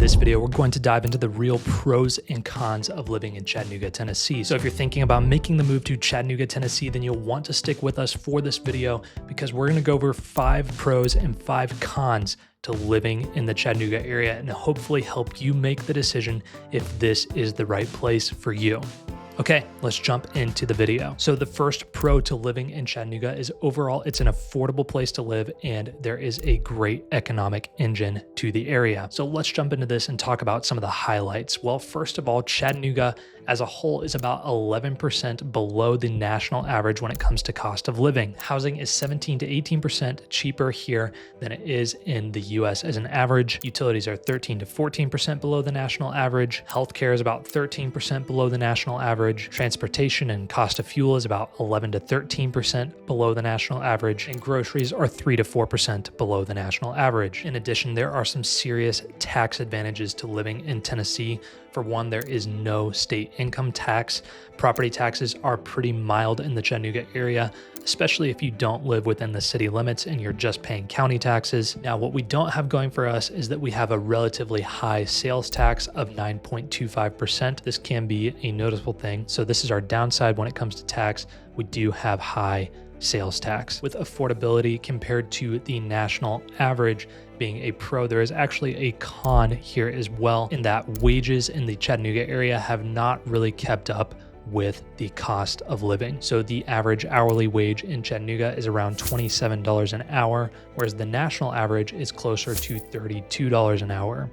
this video, we're going to dive into the real pros and cons of living in Chattanooga, Tennessee. So if you're thinking about making the move to Chattanooga, Tennessee, then you'll want to stick with us for this video because we're going to go over 5 pros and 5 cons to living in the Chattanooga area and hopefully help you make the decision if this is the right place for you. Okay, let's jump into the video. So the first pro to living in Chattanooga is overall, it's an affordable place to live and there is a great economic engine to the area. So let's jump into this and talk about some of the highlights. Well, first of all, Chattanooga as a whole is about 11% below the national average when it comes to cost of living. Housing is 17 to 18% cheaper here than it is in the US as an average. Utilities are 13 to 14% below the national average. Healthcare is about 13% below the national average. Transportation and cost of fuel is about 11 to 13% below the national average. And groceries are 3 to 4% below the national average. In addition, there are some serious tax advantages to living in Tennessee. For one, there is no state income tax. Property taxes are pretty mild in the Chattanooga area, especially if you don't live within the city limits and you're just paying county taxes. Now, what we don't have going for us is that we have a relatively high sales tax of 9.25%. This can be a noticeable thing. So this is our downside when it comes to tax. We do have high sales tax. With affordability compared to the national average being a pro, there is actually a con here as well, in that wages in the Chattanooga area have not really kept up with the cost of living. So the average hourly wage in Chattanooga is around $27 an hour, whereas the national average is closer to $32 an hour.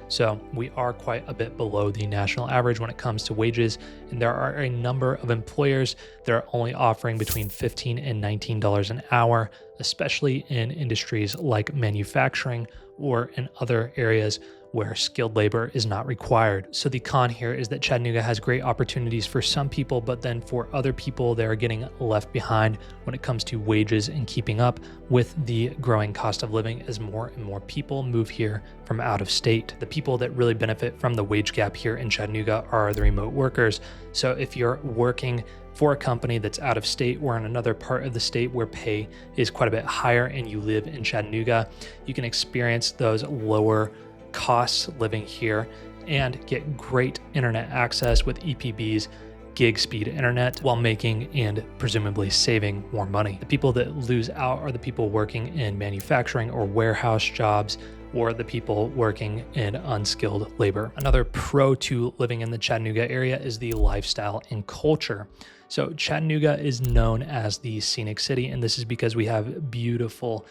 So we are quite a bit below the national average when it comes to wages. And there are a number of employers that are only offering between $15 and $19 an hour, especially in industries like manufacturing or in other areas where skilled labor is not required. So the con here is that Chattanooga has great opportunities for some people, but then for other people, they are getting left behind when it comes to wages and keeping up with the growing cost of living as more and more people move here from out of state. The people that really benefit from the wage gap here in Chattanooga are the remote workers. So if you're working for a company that's out of state or in another part of the state where pay is quite a bit higher and you live in Chattanooga, you can experience those lower costs living here and get great internet access with EPB's gig speed internet while making and presumably saving more money. The people that lose out are the people working in manufacturing or warehouse jobs, or the people working in unskilled labor. Another pro to living in the Chattanooga area is the lifestyle and culture. So Chattanooga is known as the Scenic City, and this is because we have beautiful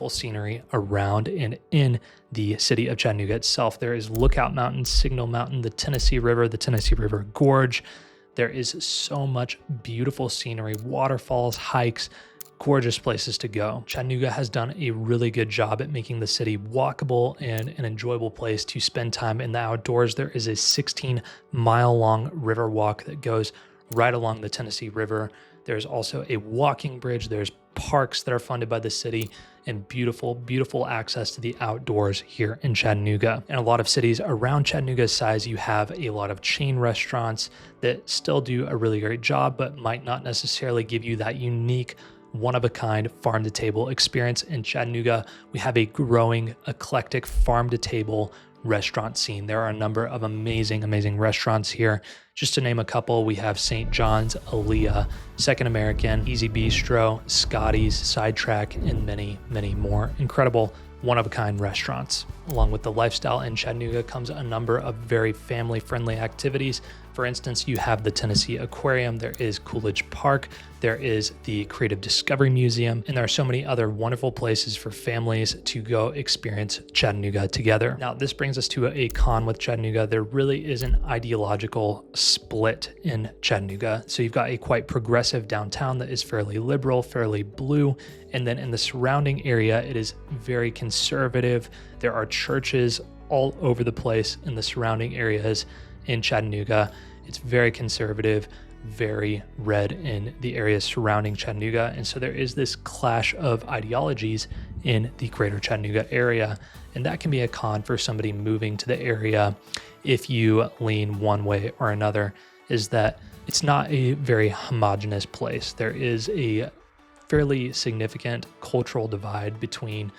scenery around and in the city of Chattanooga itself. There is Lookout Mountain, Signal Mountain, the Tennessee River Gorge. There is so much beautiful scenery, waterfalls, hikes, gorgeous places to go. Chattanooga has done a really good job at making the city walkable and an enjoyable place to spend time in the outdoors. There is a 16-mile-long river walk that goes right along the Tennessee River. There's also a walking bridge. There's parks that are funded by the city and beautiful access to the outdoors here in Chattanooga. In a lot of cities around Chattanooga's size, you have a lot of chain restaurants that still do a really great job, but might not necessarily give you that unique one-of-a-kind farm-to-table experience. In Chattanooga, we have a growing, eclectic farm-to-table restaurant scene. There are a number of amazing restaurants here. Just to name a couple, we have St. John's, Aaliyah, Second American, Easy Bistro, Scotty's, Sidetrack, and many more incredible one-of-a-kind restaurants. Along with the lifestyle in Chattanooga comes a number of very family-friendly activities. For instance, you have the Tennessee Aquarium, there is Coolidge Park, there is the Creative Discovery Museum, and there are so many other wonderful places for families to go experience Chattanooga together. Now, this brings us to a con with Chattanooga. There really is an ideological split in Chattanooga. So you've got a quite progressive downtown that is fairly liberal, fairly blue, and then in the surrounding area, it is very conservative. There are churches all over the place in the surrounding areas in Chattanooga. It's very conservative, very red in the areas surrounding Chattanooga. And so there is this clash of ideologies in the greater Chattanooga area. And that can be a con for somebody moving to the area if you lean one way or another, is that it's not a very homogenous place. There is a fairly significant cultural divide between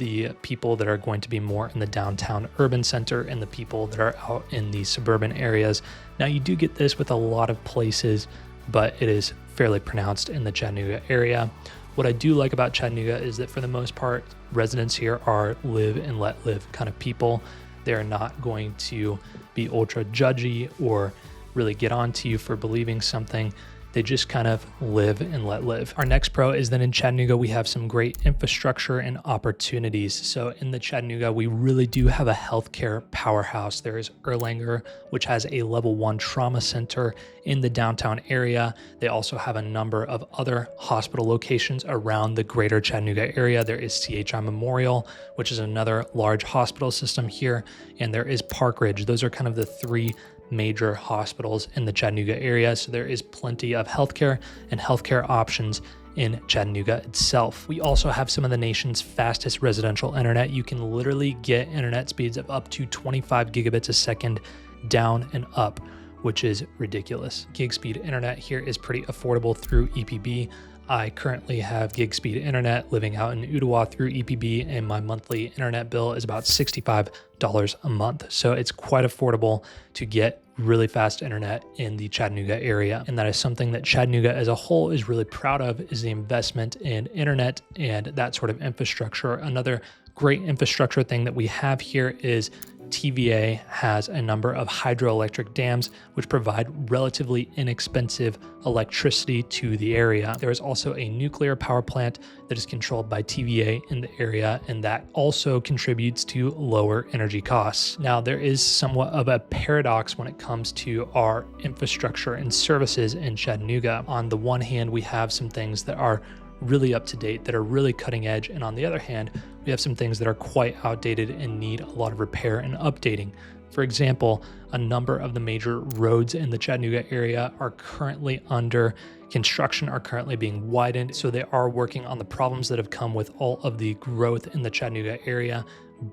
the people that are going to be more in the downtown urban center and the people that are out in the suburban areas. Now, you do get this with a lot of places, but it is fairly pronounced in the Chattanooga area. What I do like about Chattanooga is that for the most part, residents here are live and let live kind of people. They're not going to be ultra judgy or really get on to you for believing something. They just kind of live and let live. Our next pro is that in Chattanooga, we have some great infrastructure and opportunities. So in the Chattanooga, we really do have a healthcare powerhouse. There is Erlanger, which has a level 1 trauma center in the downtown area. They also have a number of other hospital locations around the greater Chattanooga area. There is CHI Memorial, which is another large hospital system here. And there is Park Ridge. Those are kind of the three major hospitals in the Chattanooga area. So there is plenty of healthcare and healthcare options in Chattanooga itself. We also have some of the nation's fastest residential internet. You can literally get internet speeds of up to 25 gigabits a second down and up, which is ridiculous. Gig speed internet here is pretty affordable through EPB. I currently have gig speed internet living out in Ottawa through EPB, and my monthly internet bill is about $65 a month. So it's quite affordable to get really fast internet in the Chattanooga area. And that is something that Chattanooga as a whole is really proud of, is the investment in internet and that sort of infrastructure. Another great infrastructure thing that we have here is TVA has a number of hydroelectric dams which provide relatively inexpensive electricity to the area. There is also a nuclear power plant that is controlled by TVA in the area, and that also contributes to lower energy costs. Now, there is somewhat of a paradox when it comes to our infrastructure and services in Chattanooga. On the one hand, we have some things that are really up to date, that are really cutting edge. And on the other hand, we have some things that are quite outdated and need a lot of repair and updating. For example, a number of the major roads in the Chattanooga area are currently under construction, are currently being widened. So they are working on the problems that have come with all of the growth in the Chattanooga area,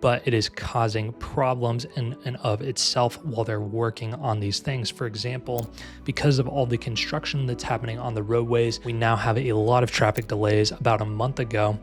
but it is causing problems in and of itself while they're working on these things. For example, because of all the construction that's happening on the roadways, we now have a lot of traffic delays. About a month ago,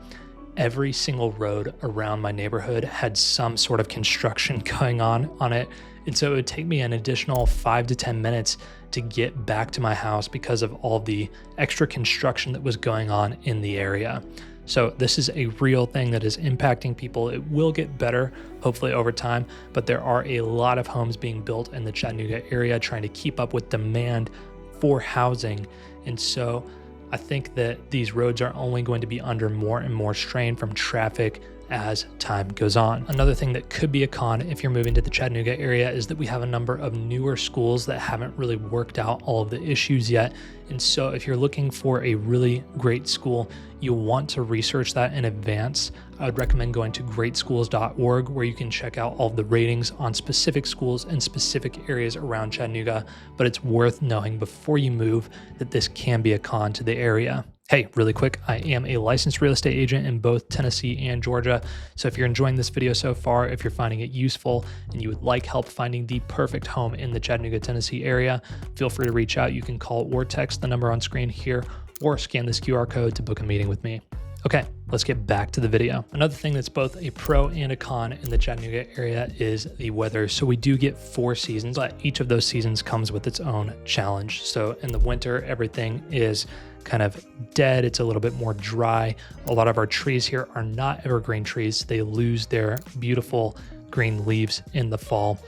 every single road around my neighborhood had some sort of construction going on it. And so it would take me an additional 5 to 10 minutes to get back to my house because of all the extra construction that was going on in the area. So this is a real thing that is impacting people. It will get better, hopefully over time, but there are a lot of homes being built in the Chattanooga area trying to keep up with demand for housing. And so I think that these roads are only going to be under more and more strain from traffic as time goes on. Another thing that could be a con if you're moving to the Chattanooga area is that we have a number of newer schools that haven't really worked out all of the issues yet. And so if you're looking for a really great school, you'll want to research that in advance. I would recommend going to greatschools.org, where you can check out all the ratings on specific schools in specific areas around Chattanooga. But it's worth knowing before you move that this can be a con to the area. Hey, really quick, I am a licensed real estate agent in both Tennessee and Georgia. So if you're enjoying this video so far, if you're finding it useful and you would like help finding the perfect home in the Chattanooga, Tennessee area, feel free to reach out. You can call or text the number on screen here or scan this QR code to book a meeting with me. Okay, let's get back to the video. Another thing that's both a pro and a con in the Chattanooga area is the weather. So we do get 4 seasons, but each of those seasons comes with its own challenge. So in the winter, everything is kind of dead. It's a little bit more dry. A lot of our trees here are not evergreen trees. They lose their beautiful green leaves in the fall.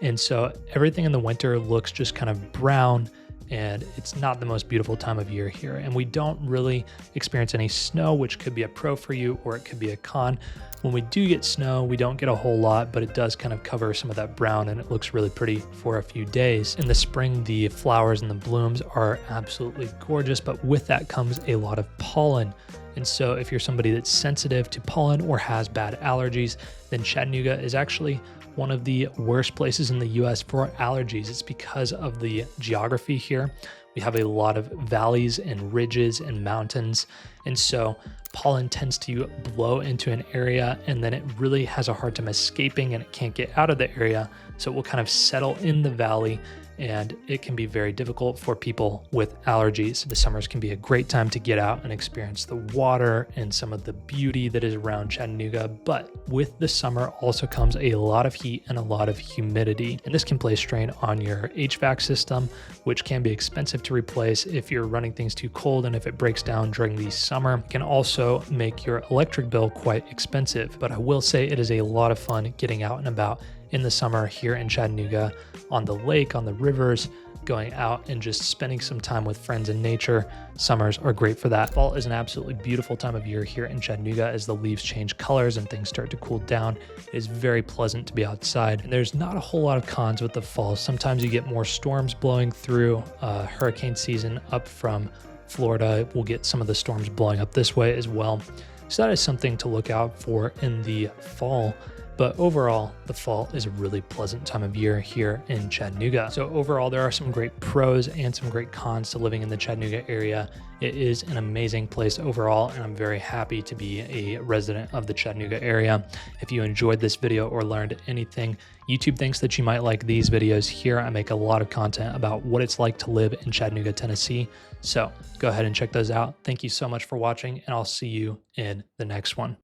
And so everything in the winter looks just kind of brown, and it's not the most beautiful time of year here. And we don't really experience any snow, which could be a pro for you, or it could be a con. When we do get snow, we don't get a whole lot, but it does kind of cover some of that brown, and it looks really pretty for a few days. In the spring, the flowers and the blooms are absolutely gorgeous, but with that comes a lot of pollen. And so if you're somebody that's sensitive to pollen or has bad allergies, then Chattanooga is actually one of the worst places in the US for allergies. It's because of the geography here. We have a lot of valleys and ridges and mountains. And so pollen tends to blow into an area, and then it really has a hard time escaping, and it can't get out of the area. So it will kind of settle in the valley and it can be very difficult for people with allergies. The summers can be a great time to get out and experience the water and some of the beauty that is around Chattanooga, but with the summer also comes a lot of heat and a lot of humidity, and this can place strain on your HVAC system, which can be expensive to replace if you're running things too cold, and if it breaks down during the summer, it can also make your electric bill quite expensive. But I will say it is a lot of fun getting out and about in the summer here in Chattanooga, on the lake, on the rivers, going out and just spending some time with friends in nature. Summers are great for that. Fall is an absolutely beautiful time of year here in Chattanooga as the leaves change colors and things start to cool down. It is very pleasant to be outside, and there's not a whole lot of cons with the fall. Sometimes you get more storms blowing through. Hurricane season up from Florida will get some of the storms blowing up this way as well. So that is something to look out for in the fall. But overall, the fall is a really pleasant time of year here in Chattanooga. So overall, there are some great pros and some great cons to living in the Chattanooga area. It is an amazing place overall, and I'm very happy to be a resident of the Chattanooga area. If you enjoyed this video or learned anything, YouTube thinks that you might like these videos here. I make a lot of content about what it's like to live in Chattanooga, Tennessee. So go ahead and check those out. Thank you so much for watching, and I'll see you in the next one.